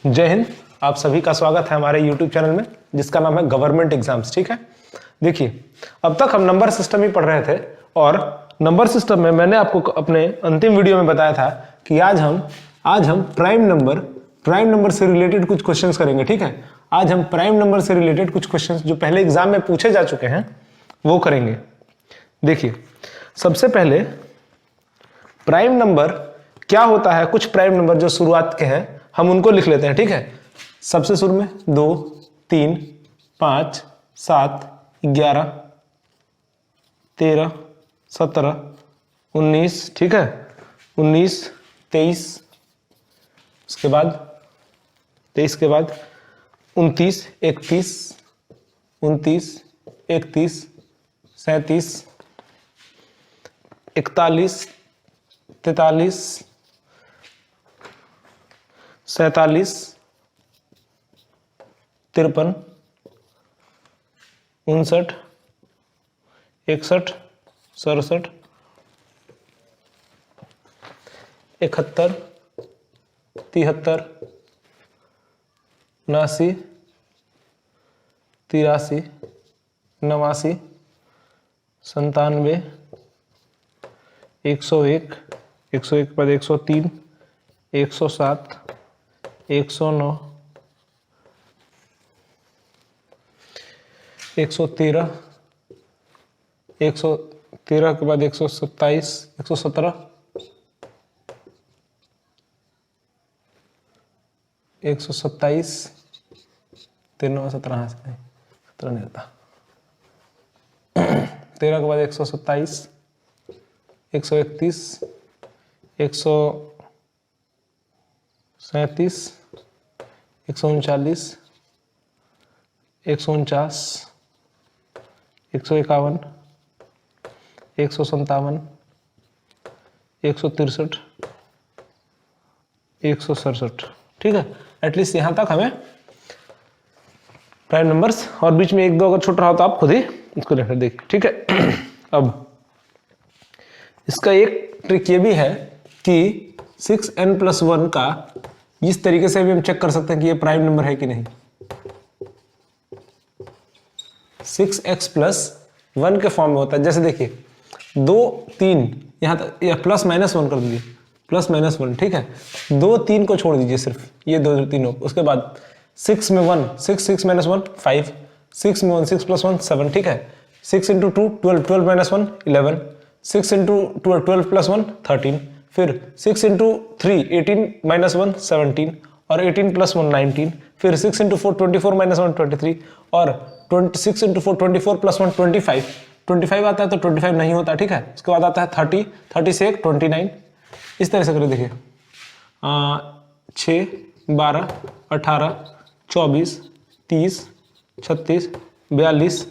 जय हिंद। आप सभी का स्वागत है हमारे YouTube चैनल में जिसका नाम है गवर्नमेंट एग्जाम्स। ठीक है, देखिए अब तक हम नंबर सिस्टम ही पढ़ रहे थे और नंबर सिस्टम में मैंने आपको अपने अंतिम वीडियो में बताया था कि आज हम प्राइम नंबर से रिलेटेड कुछ क्वेश्चंस करेंगे। ठीक है, आज हम प्राइम नंबर से रिलेटेड कुछ क्वेश्चंस जो पहले एग्जाम में पूछे जा चुके हैं वो करेंगे। देखिए सबसे पहले प्राइम नंबर क्या होता है, कुछ प्राइम नंबर जो शुरुआत के हैं हम उनको लिख लेते हैं। ठीक है, सबसे शुरू में 2, 3, 5, 7, 11, 13, 17, 19। ठीक है, 19, 23, उसके बाद 23 के बाद 29, 31, 29, 31, 37, 41, 43, 47, 53, 59, 61, 67, 71, 73, 79, 83, 89, 97, 101, 101 बाद 103, 107, 109, 113, 113 के बाद 127, 117, 127, 13, 17 से नहीं, 17 नहीं होता, 13 के बाद 127, 131, 137, 139, 149, 151, 157, 163, 167। ठीक है, एटलीस्ट यहां तक हमें प्राइम नंबर्स, और बीच में एक दो अगर छूट रहा हो तो आप खुद ही इसको लेकर देखिए। ठीक है, अब इसका एक ट्रिक ये भी है कि 6n+1 का इस तरीके से भी हम चेक कर सकते हैं कि ये प्राइम नंबर है कि नहीं। 6x+1 के फॉर्म में होता है। जैसे देखिए 2, 3 यहां तक, या +-1 कर दीजिए, +-1। ठीक है, 2, 3 को छोड़ दीजिए, सिर्फ ये 2, 3 उसके बाद 6 में 1, 6, 6-1 5, 6 में 1, 6+1 7। ठीक है, 6 × 2 12, 12-1 11, 6 × 2 12+1 13, फिर 6 × 3 18-1 17, और 18+1 19, फिर 6 × 4 24-1 23, और 6 × 4 24+1 25। 25 आता है तो 25 नहीं होता। ठीक है, उसके बाद आता है 30, 30 से 1 29। इस तरह से करें, देखिए 6, 12, 18, 24, 30, 36, 42,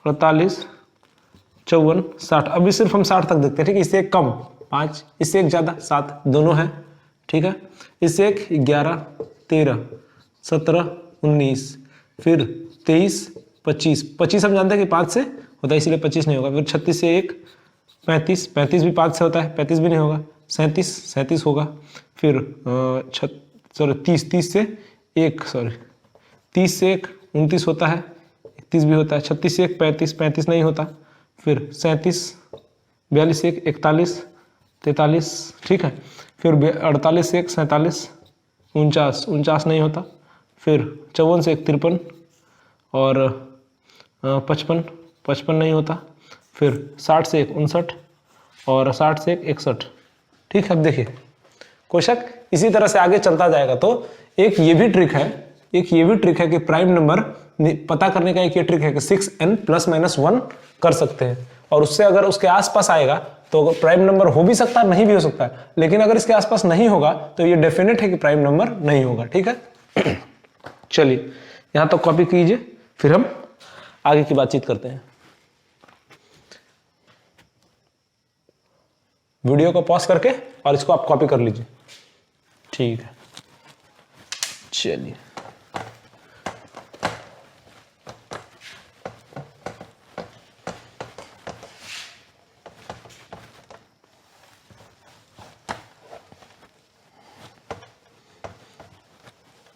48, 54, 60। अभी सिर्फ हम 60 तक देखते हैं। ठीक है, इससे एक कम 5, इससे एक ज्यादा 7, दोनों है। ठीक है, इससे एक 11, 13, 17, 19, फिर 23, 25। 25 हम जानते हैं कि 5 से होता है, इसलिए 25 नहीं होगा। फिर 36 से 1 35, 35 भी 5 से होता है, 35 भी नहीं होगा। 37, 37 होगा। फिर 30 से 1 30 से 1 29 होता है, 31 भी होता है। 36 से 1 35, 35 नहीं होता। फिर 37, 42 से 1 41, 43। ठीक है, फिर 48 से 1 47, 49, 49 नहीं होता। फिर 54 से 1 53, और 55, 55 नहीं होता। फिर 60 से 1 59, और 60 से 1 61। ठीक है, अब देखिए क्वेश्चन इसी तरह से आगे चलता जाएगा। तो एक ये भी ट्रिक है कि प्राइम नंबर पता करने का एक ये ट्रिक है कि 6n+-1 कर सकते हैं, और उससे अगर उसके आसपास आएगा तो प्राइम नंबर हो भी सकता है, नहीं भी हो सकता है। लेकिन अगर इसके आसपास नहीं होगा तो ये डेफिनेट है कि प्राइम नंबर नहीं होगा। ठीक है, चलिए यहां तक कॉपी कीजिए, फिर हम आगे की बातचीत करते हैं। वीडियो को पॉज करके और इसको आप कॉपी कर लीजिए। ठीक है, चलिए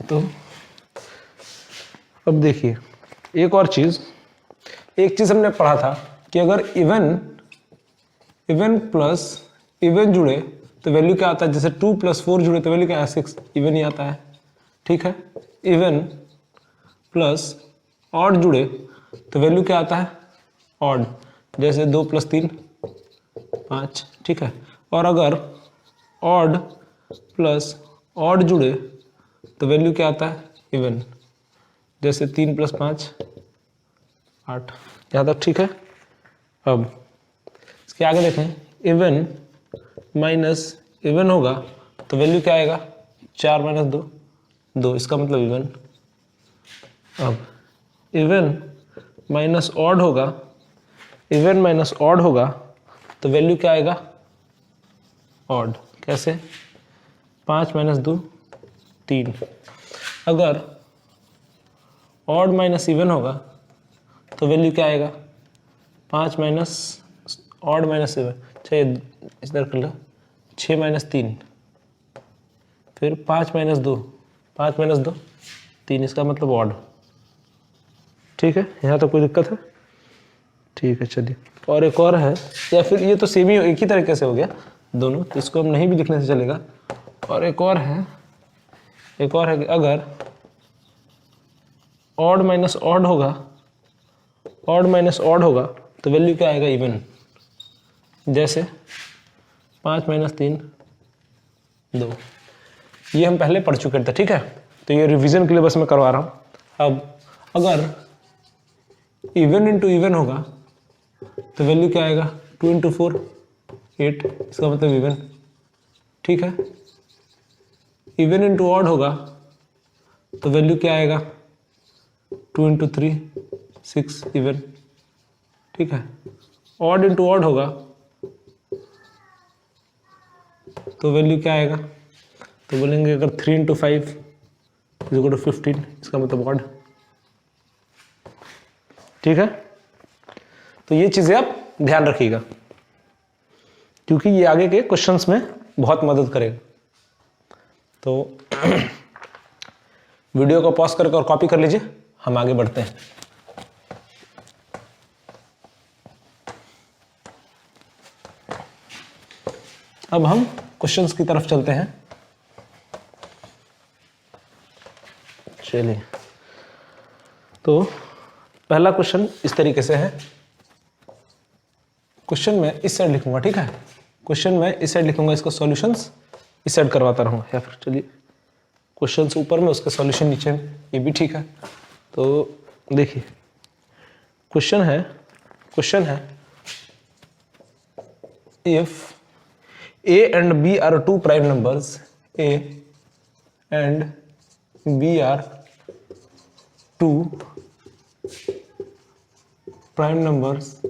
तो अब देखिए एक और चीज, एक चीज हमने पढ़ा था कि अगर इवन प्लस इवन जुड़े तो वैल्यू क्या आता है, जैसे 2 + 4 जुड़े तो वैल्यू क्या है 6, इवन ही आता है, ठीक है। इवन प्लस ऑड जुड़े तो वैल्यू क्या आता है ऑड, जैसे 2 + 3 5, ठीक है। और अगर ऑड प्लस ऑड जुड़े तो वैल्यू क्या आता है इवन, जैसे 3 + 5 8, यहाँ तक ठीक है। अब इसके आगे देखें, इवन माइनस इवन होगा तो वैल्यू क्या आएगा 4 - 2 2, इसका मतलब इवन। अब इवन माइनस ऑड होगा, इवन माइनस ऑड होगा तो वैल्यू क्या आएगा ऑड, कैसे 5 - 2 3। अगर ऑड माइनस इवन होगा तो वैल्यू क्या आएगा 5 माइनस ऑड माइनस इवन, चाहिए इधर कर लो 6 - 3, फिर 5 - 2 5 - 2 3, इसका मतलब ऑड, ठीक है। यहाँ तो कोई दिक्कत है, ठीक है। चलिए और एक और है, या फिर ये तो सेम ही एक ही तरीके से हो गया दोनों, तो इसको हम नहीं भी लिखने से चलेगा। और एक और है कि अगर ऑड माइनस ऑड होगा, ऑड माइनस ऑड होगा तो वैल्यू क्या आएगा इवन, जैसे 5 - 3 2। ये हम पहले पढ़ चुके थे, ठीक है। तो ये रिवीजन के लिए बस मैं करवा रहा हूँ। अब अगर इवन इंटू इवन होगा तो वैल्यू क्या आएगा 2 × 4 8, इसका मतलब इवन, ठीक है। इवन इंटू ऑड होगा तो वैल्यू क्या आएगा 2 × 3 6 इवन, ठीक है। ऑड इंटू ऑड होगा तो वैल्यू क्या आएगा, तो बोलेंगे अगर 3 × 5 = 15, इसका मतलब ऑड, ठीक है। तो ये चीजें आप ध्यान रखिएगा क्योंकि ये आगे के क्वेश्चंस में बहुत मदद करेगा। तो वीडियो को पॉज करके और कॉपी कर लीजिए, हम आगे बढ़ते हैं। अब हम क्वेश्चंस की तरफ चलते हैं। चलिए, तो पहला क्वेश्चन इस तरीके से है। क्वेश्चन में इस साइड लिखूंगा, ठीक है। क्वेश्चन में इस साइड लिखूंगा, इसका सॉल्यूशंस इस साइड करवाता रहूंगा, या फिर चलिए क्वेश्चंस ऊपर में उसके सॉल्यूशन नीचे में, ये भी ठीक है। तो देखिए क्वेश्चन है if A and B are two prime numbers, A and B are two prime numbers,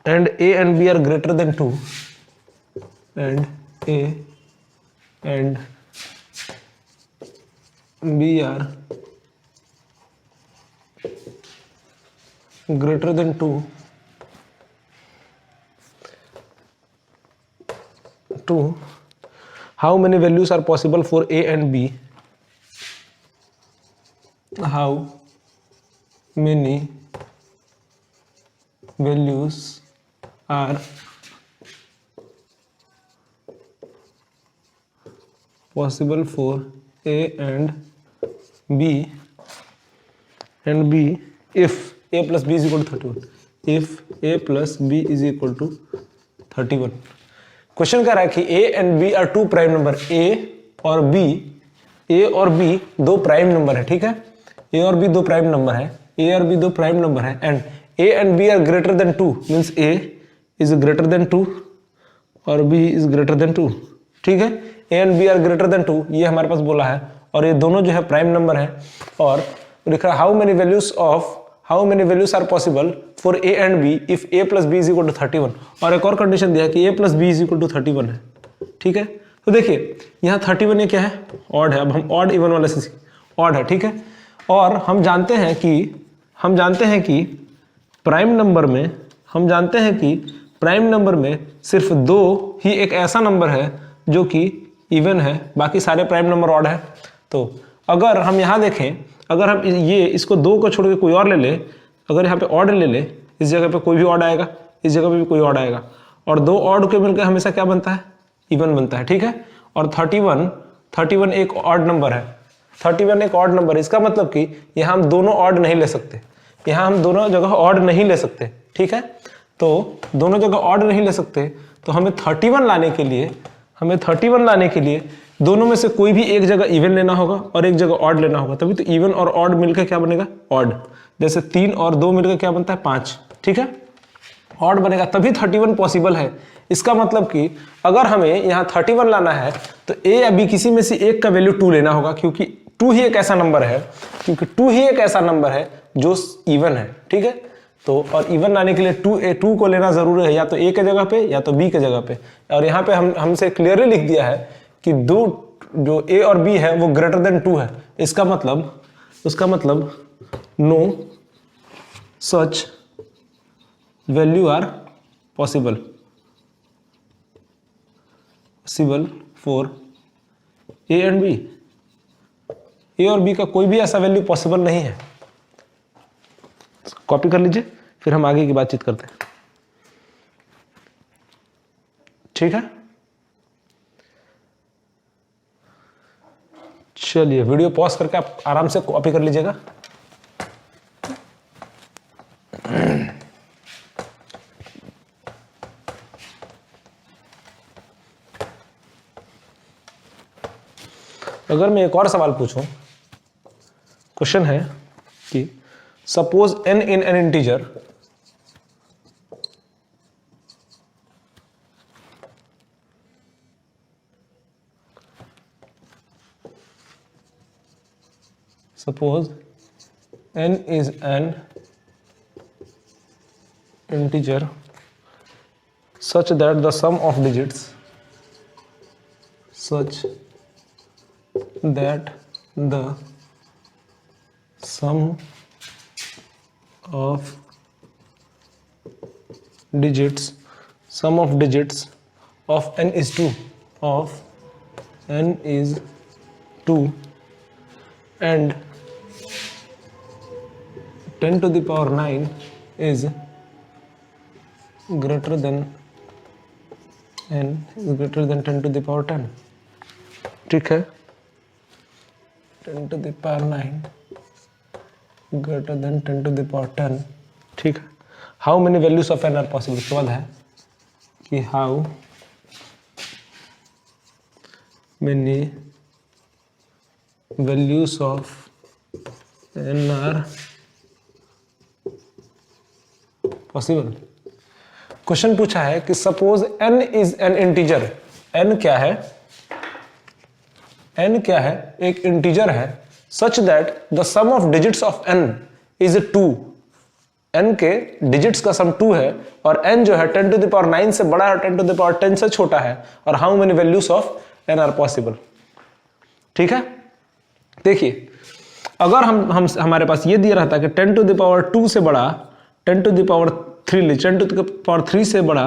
and A and B are greater than 2, and A and B are greater than 2, how many values are possible for A and B? How many values are possible for A and B if A plus B is equal to 31? If A plus B is equal to 31. Question कह रहा है कि A and B are two prime number, A और B दो prime number है, ठीक है। A और B दो प्राइम नंबर है, and A and B are greater than 2, means A is greater than 2 और B इज ग्रेटर देन 2, ठीक है। A and B are greater than 2 ये हमारे पास बोला है, और ये दोनों जो है प्राइम नंबर है। और लिख रहा है how many values are possible for A and B if A plus B is equal to 31। और एक और कंडीशन दिया कि A plus B is equal to 31 है, ठीक है। तो देखिए यहाँ 31 ये क्या है ऑड है। अब हम ऑड इवन वाले से ऑड है, ठीक है। और हम जानते हैं कि प्राइम नंबर में सिर्फ दो ही एक ऐसा नंबर है जो कि इवन है, बाकी सारे प्राइम नंबर ऑड है। तो अगर हम यहाँ देखें, अगर हम ये इसको 2 को छोड़ के कोई और ले ले, अगर यहाँ पे ऑड ले ले, इस जगह पे कोई भी ऑड आएगा, इस जगह पे भी कोई ऑड आएगा, और 2 ऑड के मिलकर हमेशा क्या बनता है, इवन बनता है, ठीक है। और 31 एक ऑड नंबर है, 31 एक ऑड नंबर है, इसका मतलब कि यहाँ हम दोनों ऑड नहीं ले सकते, यहाँ हम दोनों जगह ऑड नहीं ले सकते, ठीक है। तो दोनों जगह ऑड नहीं ले सकते, तो हमें 31 लाने के लिए दोनों में से कोई भी एक जगह इवन लेना होगा और एक जगह ऑड लेना होगा, तभी तो इवन और ऑड मिलकर क्या बनेगा, ऑड। जैसे 3 और 2 मिलकर क्या बनता है, 5, ठीक है, ऑड बनेगा, तभी 31 पॉसिबल है। इसका मतलब कि अगर हमें यहाँ 31 लाना है तो ए या बी किसी में से एक का वैल्यू 2 लेना होगा, क्योंकि 2 ही एक ऐसा नंबर है जो इवन है, ठीक है। तो और इवन लाने के लिए 2 को लेना जरूरी है, या तो ए के जगह पे या तो बी के जगह पे। और यहाँ पे हमसे क्लियरली लिख दिया है कि जो ए और बी है वो ग्रेटर देन 2 है। उसका मतलब no such value are possible for A and B. A और बी का कोई भी ऐसा वैल्यू पॉसिबल नहीं है। कॉपी कर लीजिए, फिर हम आगे की बातचीत करते हैं, ठीक है। चलिए वीडियो पॉज करके आप आराम से कॉपी कर लीजिएगा। अगर मैं एक और सवाल पूछूं, क्वेश्चन है कि suppose n in an integer suppose n is an integer such that the sum of digits sum of digits of n is 2 and 10 to the power 9 is greater than 10 to the power 10, ठीक है। 10 to the power 9 greater than 10 to the power 10, ठीक है। How many values of n are possible, उसके बाद है कि how many values of n are possible. Question पूछा है कि suppose n is an integer, n क्या है, एक इंटीजर है, such that the sum of digits of n is 2, n के डिजिट्स का सम 2 है और n जो है 10 to the power 9 से बड़ा है, 10 to the power 10 से छोटा है, और how many values of n are possible, ठीक है। देखिए अगर हमारे पास ये दिया रहता कि 10 to the power 2 से बड़ा, 10 to the power 3 10 to the power 3 से बड़ा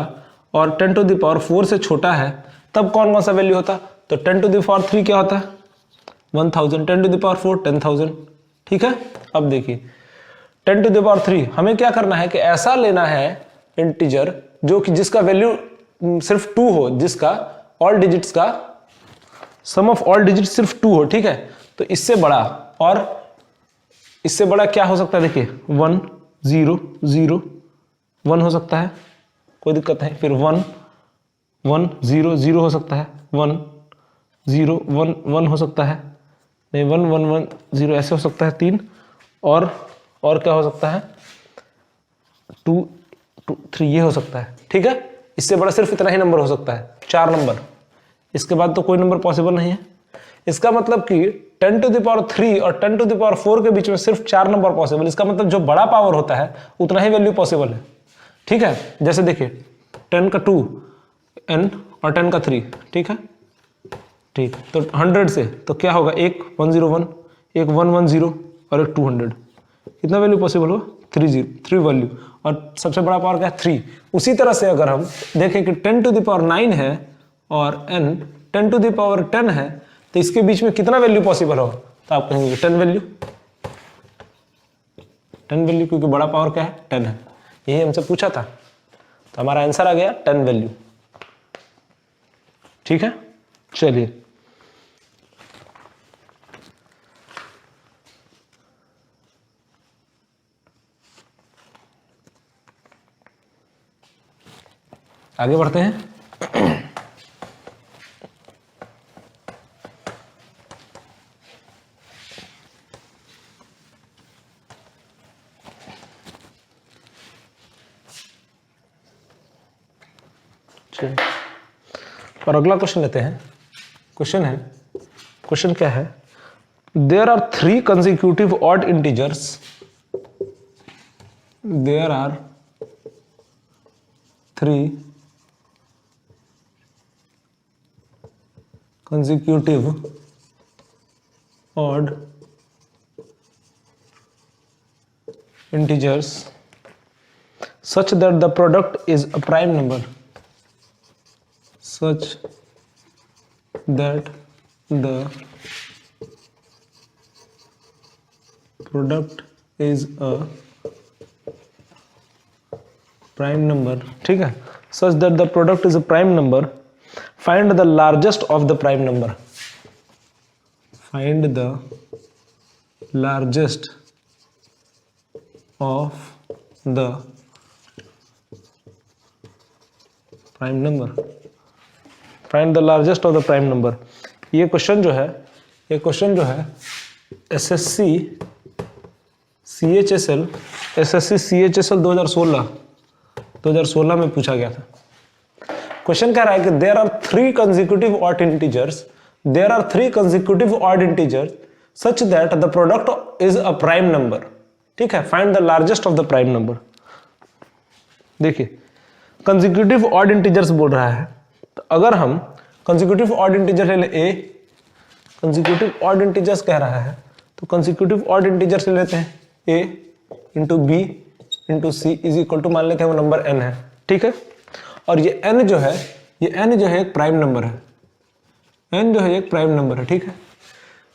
और 10 to the power 4 से छोटा है, तब कौन कौन सा वैल्यू होता, तो 10 to the power 3 क्या होता है 1000, 10 to the power 4 10,000, ठीक है। अब देखिए 10 to the power 3 हमें क्या करना है कि ऐसा लेना है इंटीजर जो कि जिसका वैल्यू सिर्फ 2 हो, जिसका ऑल डिजिट्स का सम ऑफ ऑल डिजिट सिर्फ 2 हो, ठीक है। तो इससे बड़ा, और इससे बड़ा क्या हो सकता है, देखिए 1 0 0 1 हो सकता है, कोई दिक्कत नहीं। फिर 1 1 0 0 हो सकता है, 1 0 1 1 हो सकता है, नहीं 1 1 1 0 ऐसे हो सकता है 3, और क्या हो सकता है 2 2 3 ये हो सकता है, ठीक है। इससे बड़ा सिर्फ इतना ही नंबर हो सकता है, 4 नंबर, इसके बाद तो कोई नंबर पॉसिबल नहीं है। इसका मतलब कि 10 to the power 3 और 10 to the power 4 के बीच में सिर्फ 4 नंबर पॉसिबल। इसका मतलब जो बड़ा पावर होता है उतना ही वैल्यू पॉसिबल है, ठीक है। जैसे देखिए 10 का 2 n और 10 का 3, ठीक है, ठीक। तो 100 से तो क्या होगा, एक 101, एक 110 और एक 200, कितना वैल्यू पॉसिबल हो 3 वैल्यू, और सबसे बड़ा पावर क्या है 3। उसी तरह से अगर हम देखें कि 10 to the power 9 है और n 10 टू द पावर 10 है तो इसके बीच में कितना वैल्यू पॉसिबल होगा, तो आप कहेंगे 10 वैल्यू, 10 वैल्यू, क्योंकि बड़ा पावर क्या है 10 है, यही हमसे पूछा था, तो हमारा आंसर आ गया 10 वैल्यू। ठीक है, चलिए आगे बढ़ते हैं। और अगला क्वेश्चन लेते हैं। क्वेश्चन क्या है, there are 3 consecutive odd integers, there are 3 consecutive odd integers such that the product is a prime number, such that the product is a prime number, ठीक है, such that the product is a prime number, find the largest of the prime number, find the largest of the prime number, find the largest of the prime number। ये question जो है SSC CHSL 2016 में पूछा गया था। Question कह रहा है कि there are 3 consecutive odd integers such that the product is a prime number, ठीक है, find the largest of the prime number. देखिए कंसेक्यूटिव ऑड इंटीजर्स बोल रहा है, तो अगर हम कंसेक्यूटिव ऑड इंटीजर ले लें ए, कंसेक्यूटिव ऑड इंटीजर्स कह रहा है तो कंसेक्यूटिव ऑड इंटीजर्स ले लेते हैं A into B into C is equal to मान लेते हैं वो नंबर n है, ठीक है, और ये n जो है एक प्राइम नंबर है, n जो है एक प्राइम नंबर है, ठीक है।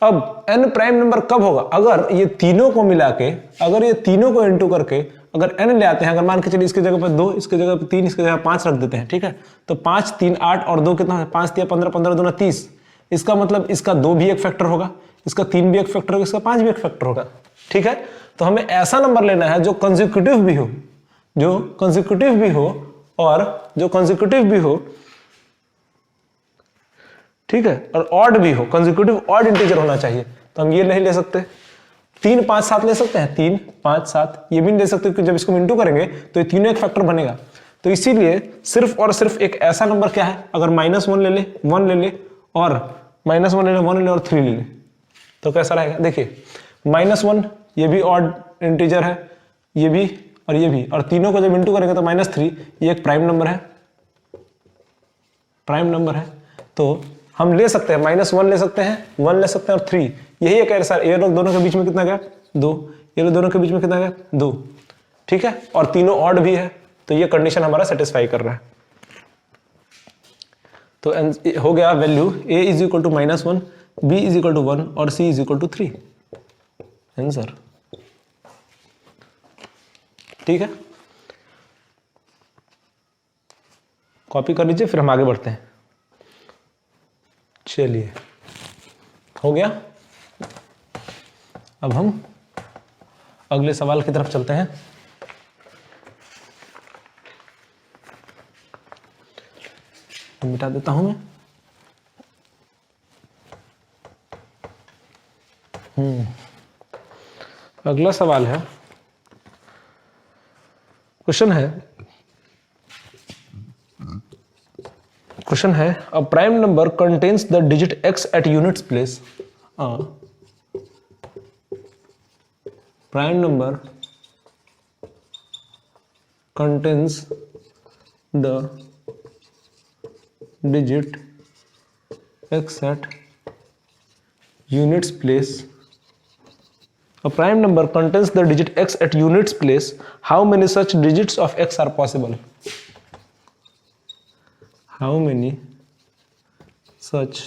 अब n प्राइम नंबर कब होगा, अगर ये तीनों को मिला के, अगर ये तीनों को इंटू करके अगर n ले आते हैं, अगर मान के चलिए इसकी जगह पर 2, इसकी जगह पर 3, इसकी जगह 5 रख देते हैं, ठीक है, तो 5 3 8 और 2 कितना है, 5 3 15 15 2 30, इसका मतलब इसका 2 भी एक फैक्टर होगा, इसका 3 भी एक फैक्टर होगा, इसका 5 भी एक फैक्टर होगा, ठीक है। तो हमें ऐसा नंबर लेना है जो कंसेक्यूटिव भी हो, ठीक है, और ऑड भी हो, कंसेक्यूटिव ऑड इंटीजर होना चाहिए। तो हम ये नहीं ले सकते, 3 5 7 ले सकते हैं, 3 5 7 ये भी नहीं ले सकते, क्योंकि जब इसको इंटू करेंगे तो ये तीनों एक फैक्टर बनेगा। तो इसीलिए सिर्फ और सिर्फ एक ऐसा नंबर क्या है, अगर -1 ले ले, 1 ले ले और -1 ले ले, 1 ले ले और 3 ले ले, तो कैसा रहेगा। देखिए -1 ये भी ऑड इंटीजर है, ये भी और ये भी, और तीनों को जब इंटू करेंगे तो -3 ये एक प्राइम नंबर है, तो हम ले सकते हैं -1 ले सकते हैं, 1 ले सकते हैं और 3, यही एक ऐसा, ये लोग दोनों के बीच में कितना गया 2, ये लोग दोनों के बीच में कितना गया 2, ठीक है, और तीनों ऑड भी है, तो ये कंडीशन हमारा सेटिस्फाई कर रहा है। तो हो गया value a is equal to -1, b is equal to 1 और c is equal to 3 answer, ठीक है। कॉपी कर लीजिए, फिर हम आगे बढ़ते हैं। चलिए हो गया, अब हम अगले सवाल की तरफ चलते हैं। मिटा देता हूं मैं। अगला सवाल है, क्वेश्चन है a prime number contains the digit x at units place, prime number contains the digit x at units place, a prime number contains the digit x at units place, how many such digits of x are possible, how many such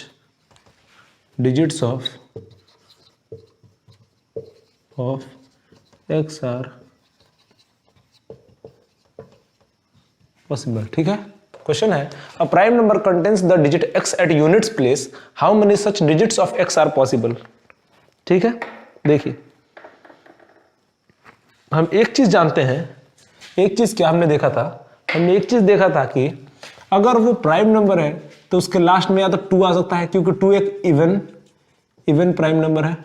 digits of x are possible। ठीक है, question है a prime number contains the digit x at units place, how many such digits of x are possible. ठीक है, देखिए हम एक चीज जानते हैं, एक चीज क्या हमने देखा था, हमने एक चीज देखा था कि अगर वो प्राइम नंबर है तो उसके लास्ट में या तो 2 आ सकता है, क्योंकि 2 एक इवन प्राइम नंबर है।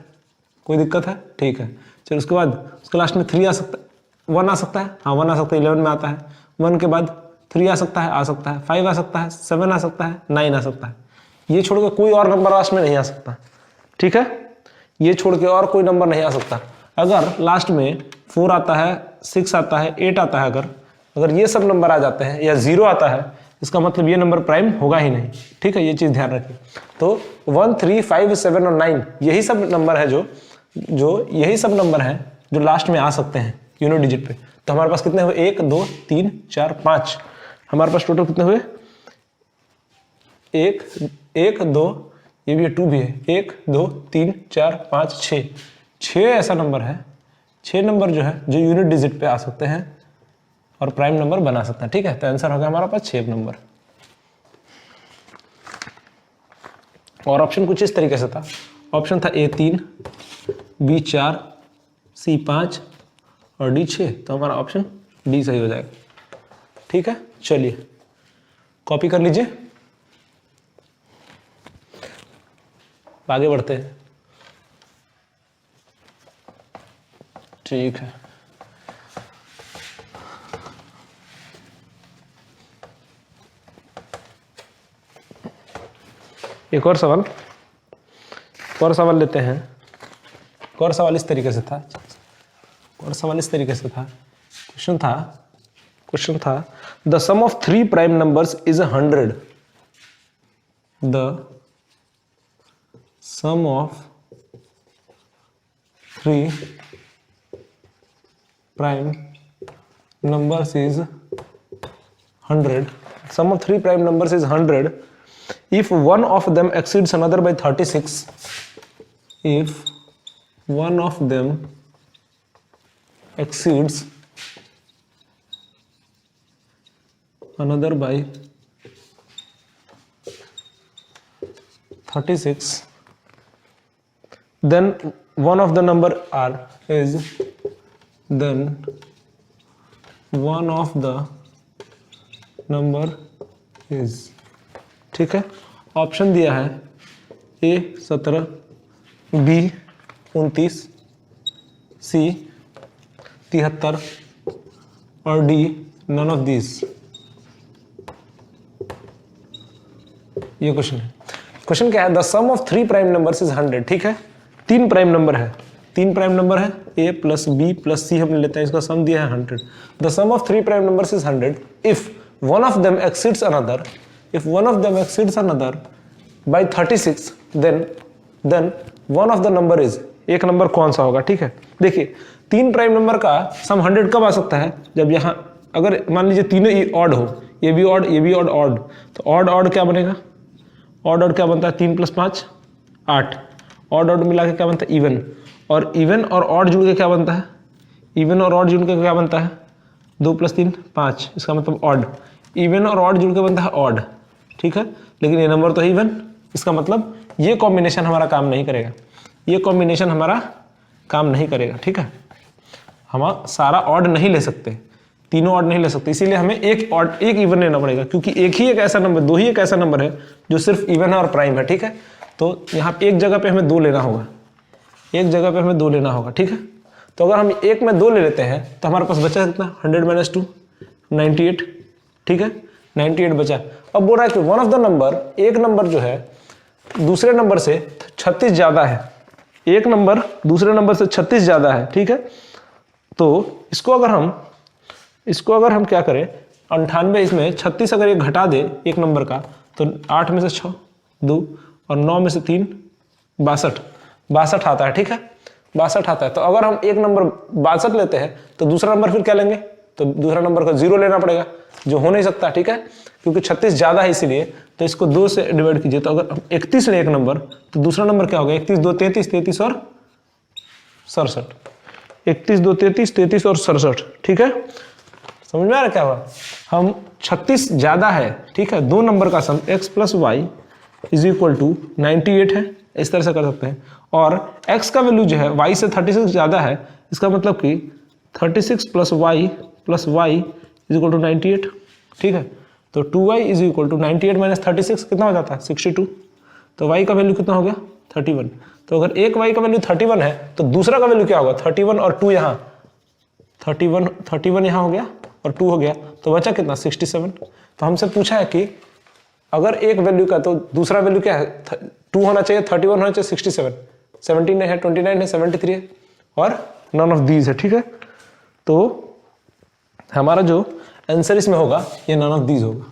कोई दिक्कत है? ठीक है, चलो उसके बाद उसके लास्ट में 3 आ सकता है, 1 आ सकता है, हाँ 1 आ सकता है, 11 में आता है। 1 के बाद 3 आ सकता है, 5 आ सकता है, 7 आ सकता है, 9 आ सकता है। ये छोड़ के कोई और नंबर लास्ट में नहीं आ सकता। ठीक है, ये छोड़ के और कोई नंबर नहीं आ सकता। अगर लास्ट में 4 आता है, 6 आता है, 8 आता है, अगर ये सब नंबर आ जाते हैं या 0 आता है, इसका मतलब ये नंबर प्राइम होगा ही नहीं। ठीक है, ये चीज ध्यान रखिए। तो 1, 3, 5, 7 और 9 यही सब नंबर है जो यही सब नंबर है जो लास्ट में आ सकते हैं यूनिट डिजिट पे। तो हमारे पास कितने हुए? 1, 2, 3, 4, 5। हमारे पास टोटल कितने हुए? 1, 2, ये भी है, 2 भी है, 1, 2, 3, 4, 5, 6। 6 ऐसा नंबर है, 6 नंबर जो है जो यूनिट डिजिट पे आ सकते हैं और प्राइम नंबर बना सकते हैं। ठीक है, तो आंसर हो गया हमारा पास 6 नंबर। और ऑप्शन कुछ इस तरीके से था। ऑप्शन था A 3, B 4, C 5 और D 6। तो हमारा ऑप्शन D सही हो जाएगा। ठीक है, चलिए कॉपी कर लीजिए, आगे बढ़ते हैं। ठीक है, एक और सवाल लेते हैं। एक और सवाल इस तरीके से था, क्वेश्चन था the sum of 3 prime numbers is 100। The sum of 3 prime numbers is 100। Sum of 3 prime numbers is 100 if one of them exceeds another by 36, if one of them exceeds another by 36, then one of the number r is, then one of the number is। ठीक है, option दिया है A 17, B 29, C 73 और D none of this. ये question है। Question क्या है? The sum of 3 prime numbers is 100। ठीक है, 3 प्राइम नंबर है, A plus B plus C हम लेते हैं, इसका सम दिया है 100। The sum of 3 prime numbers is 100 if one of them exceeds another, if one of them exceeds another by 36, then one of the number is, एक number कौन सा होगा? ठीक है, देखिए 3 प्राइम नंबर का सम 100 कब आ सकता है? जब यहाँ अगर मान लीजिए तीनों ऑड हो, ये भी ऑड, ये भी ऑड, तो ऑड क्या बनेगा? ऑड क्या बनता है? 3 + 5 8। ऑड मिला के क्या बनता है? इवन। और इवन और ऑड जुड़ के क्या बनता है? इवन और ऑड जुड़ के क्या बनता है? 2 + 3 5, इसका मतलब ऑड। इवन और ऑड जुड़ के बनता है ऑड। ठीक है, लेकिन ये नंबर तो है इवन, इसका मतलब ये कॉम्बिनेशन हमारा काम नहीं करेगा, ये कॉम्बिनेशन हमारा काम नहीं करेगा। ठीक है, हम सारा ऑड नहीं ले सकते, तीनों ऑड नहीं ले सकते, इसीलिए हमें एक ऑड एक इवन लेना पड़ेगा, क्योंकि एक ही एक ऐसा नंबर, दो ही एक ऐसा नंबर है जो सिर्फ इवन है और प्राइम है। ठीक है, तो यहाँ एक जगह पे हमें 2 लेना होगा, एक जगह पे हमें 2 लेना होगा। ठीक है, तो अगर हम एक में 2 ले लेते हैं तो हमारे पास बचा कितना? 100 - 2 98। ठीक है, 98 बचा। अब बोल रहा है कि वन ऑफ द नंबर, एक नंबर जो है दूसरे नंबर से 36 ज्यादा है, एक नंबर दूसरे नंबर से 36 ज्यादा है। ठीक है, तो इसको अगर हम क्या करें, 98 इसमें 36 अगर ये घटा दे एक नंबर का, तो 8 में से 6 2 और 9 में से 3 62 आता है। ठीक है, 62 आता है। तो अगर हम एक नंबर 62 लेते हैं तो दूसरा नंबर फिर क्या लेंगे? तो दूसरा नंबर का 0 लेना पड़ेगा, जो हो नहीं सकता, ठीक है, क्योंकि 36 ज़्यादा है इसीलिए। तो इसको 2 से डिवाइड कीजिए, तो अगर 31 ले एक नंबर तो दूसरा नंबर क्या होगा, 31 2 33, 33 और 67, 31 2 33, 33 और 67, ठीक है। समझ में आ रहा क्या हुआ, हम 36 ज़्यादा है, ठीक है, दो नंबर का sum x plus y is equal to 98 है, इस तरह से कर सकते हैं। और x का वैल्यू जो है y से 36 ज़्यादा है, इसका मतलब कि 36 plus y is equal to 98, ठीक है। तो 2y is equal to 98 minus 36 कितना हो जाता है 62, तो y का वैल्यू कितना हो गया 31। तो अगर एक y का वैल्यू 31 है तो दूसरा का वैल्यू क्या होगा 31 और 2 यहाँ 31 यहाँ हो गया और 2 हो गया, तो बचा कितना 67। तो हमसे पूछा है कि अगर एक वैल्यू का तो दूसरा वैल्यू क्या है 2 होना चाहिए, 31 होना चाहिए, 67, 17 है, 29 है, 73 है और नन ऑफ दीज है, ठीक है। तो हमारा जो आंसर इसमें होगा ये नन ऑफ दीज होगा।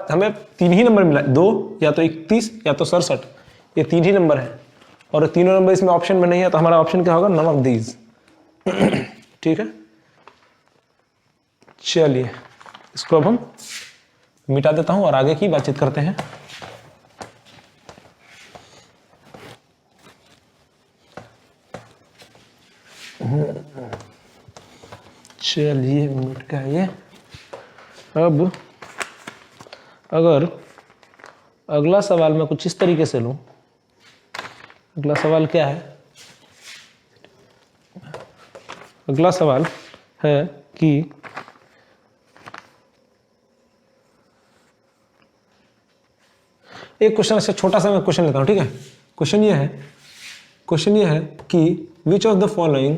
हमें 3 ही नंबर मिला, 2 या तो 31 या तो 67, ये 3 ही नंबर है और तीनों नंबर इसमें ऑप्शन में नहीं है, तो हमारा ऑप्शन क्या होगा नन ऑफ दीज, ठीक है। चलिए इसको अब हम मिटा देता हूं और आगे की बातचीत करते हैं। चलिए मिट गया ये। अब अगर अगला सवाल मैं कुछ इस तरीके से लूं, अगला सवाल क्या है, अगला सवाल है कि एक क्वेश्चन ऐसा छोटा सा मैं क्वेश्चन लेता हूं, ठीक है। क्वेश्चन ये है कि which of the following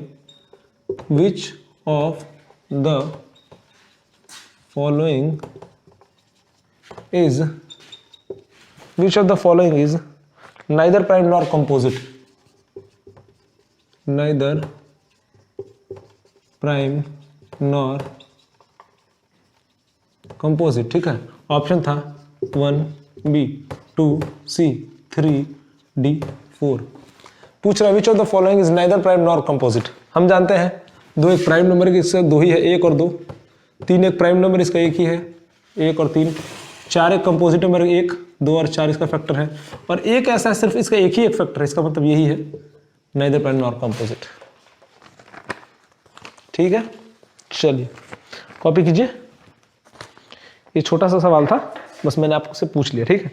is neither prime nor composite, neither prime nor composite, ठीक है। ऑप्शन था 1 B 2 C 3 D 4। पूछ रहा which of the following is neither prime nor composite. हम जानते हैं 2 एक प्राइम नंबर की, इसका 2 ही है, 1 और 2। 3 एक प्राइम नंबर, इसका 1 ही है, 1 और 3। 4 एक कंपोजिट नंबर, 1 2 और 4 इसका फैक्टर है, और एक ऐसा है सिर्फ इसका एक ही एक फैक्टर है, इसका मतलब यही है नाइदर प्राइम नॉर कंपोजिट, ठीक है। चलिए कॉपी कीजिए, ये छोटा सा सवाल था, बस मैंने आपसे पूछ लिया, ठीक है।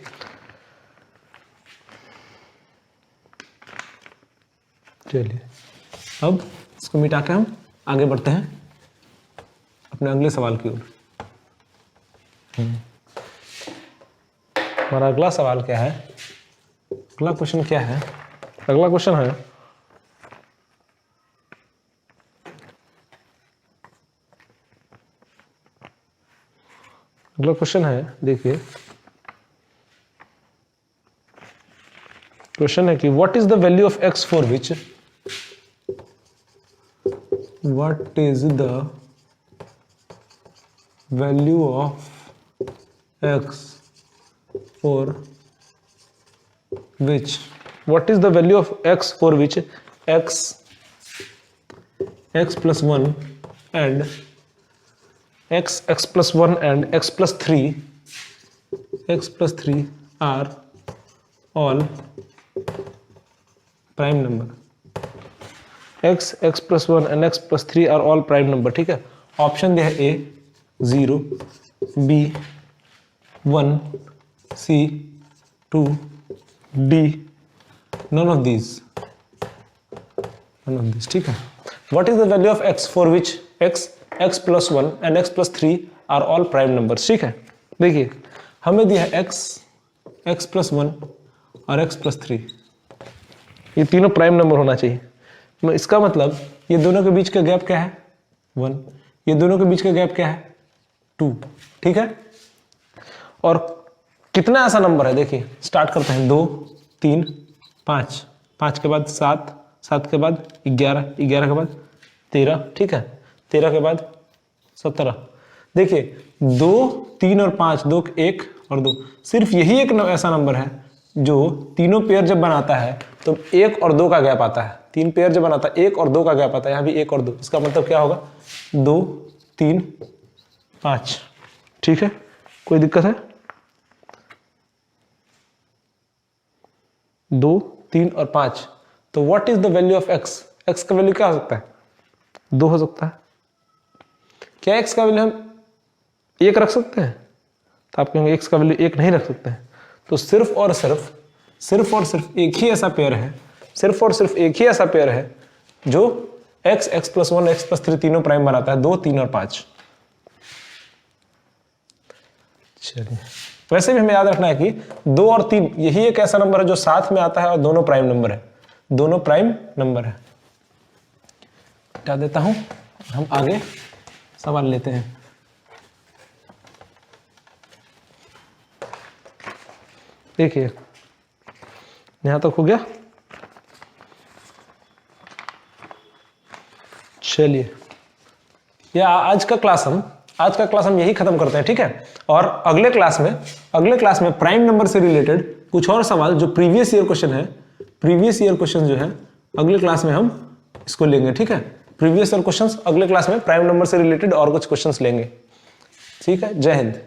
चलिए अब इसको मिटा के हम आगे बढ़ते हैं अपने अगले सवाल की ओर। हमारा अगला सवाल क्या है, अगला क्वेश्चन क्या है, अगला क्वेश्चन है देखिए, क्वेश्चन है कि what is the value of x for which, what is the value of x for which, what is the value of x for which x plus 1 and x plus 1 and x plus 3 are all prime number, x plus 1 and x plus 3 are all prime number, ठीक है। Option दिया है A 0 B 1 C 2 D none of these, ठीक है। what is the value of x for which x plus 1 and x plus 3 are all prime numbers, ठीक है। देखिए हमें दिया है x plus 1 और x plus 3, ये तीनों प्राइम नंबर होना चाहिए। इसका मतलब ये दोनों के बीच का गैप क्या है 1, ये दोनों के बीच का गैप क्या है 2, ठीक है। और कितना ऐसा नंबर है, देखिए स्टार्ट करते हैं 2 3 5, 5 के बाद 7, 7 के बाद 11, 11 के बाद 13, ठीक है, 13 के बाद 17। देखिए 2 3 और 5, 2 1 और 2, सिर्फ यही एक ऐसा नंबर है जो तीनों पेयर जब बनाता है तो 1 और 2 का गैप आता है, 3 पेयर जब बनाता है 1 और 2 का गैप आता है, यहाँ भी 1 और 2, इसका मतलब क्या होगा 2 3 5। ठीक है, कोई दिक्कत है? 2 3 और 5। तो what is the value of x? X का वैल्यू क्या हो सकता है? 2 हो सकता है। क्या एक्स का वैल्यू हम 1 रख सकते हैं? तो आप कहेंगे एक्स का वैल्यू 1 नहीं रख सकते हैं। तो सिर्फ और सिर्फ एक ही ऐसा पेयर है, सिर्फ और सिर्फ एक ही ऐसा पेयर है जो x, x+1, x+3 तीनों प्राइम बनाता है, 2 3 और 5। चलिए, वैसे भी हमें याद रखना है कि 2 और 3 यही एक ऐसा नंबर है जो साथ में आता है और दोनों प्राइम नंबर है, दोनों प्राइम नंबर है। हटा देता हूं, हम आगे सवाल लेते हैं। देखिए यहां तक हो गया। चलिए, ये आज का क्लास हम यही खत्म करते हैं, ठीक है। और अगले क्लास में प्राइम नंबर से रिलेटेड कुछ और सवाल जो प्रीवियस ईयर क्वेश्चन है, प्रीवियस ईयर क्वेश्चन जो है अगले क्लास में हम इसको लेंगे, ठीक है। प्रीवियस ईयर क्वेश्चंस अगले क्लास में प्राइम नंबर से रिलेटेड और कुछ क्वेश्चंस लेंगे, ठीक है। जय हिंद।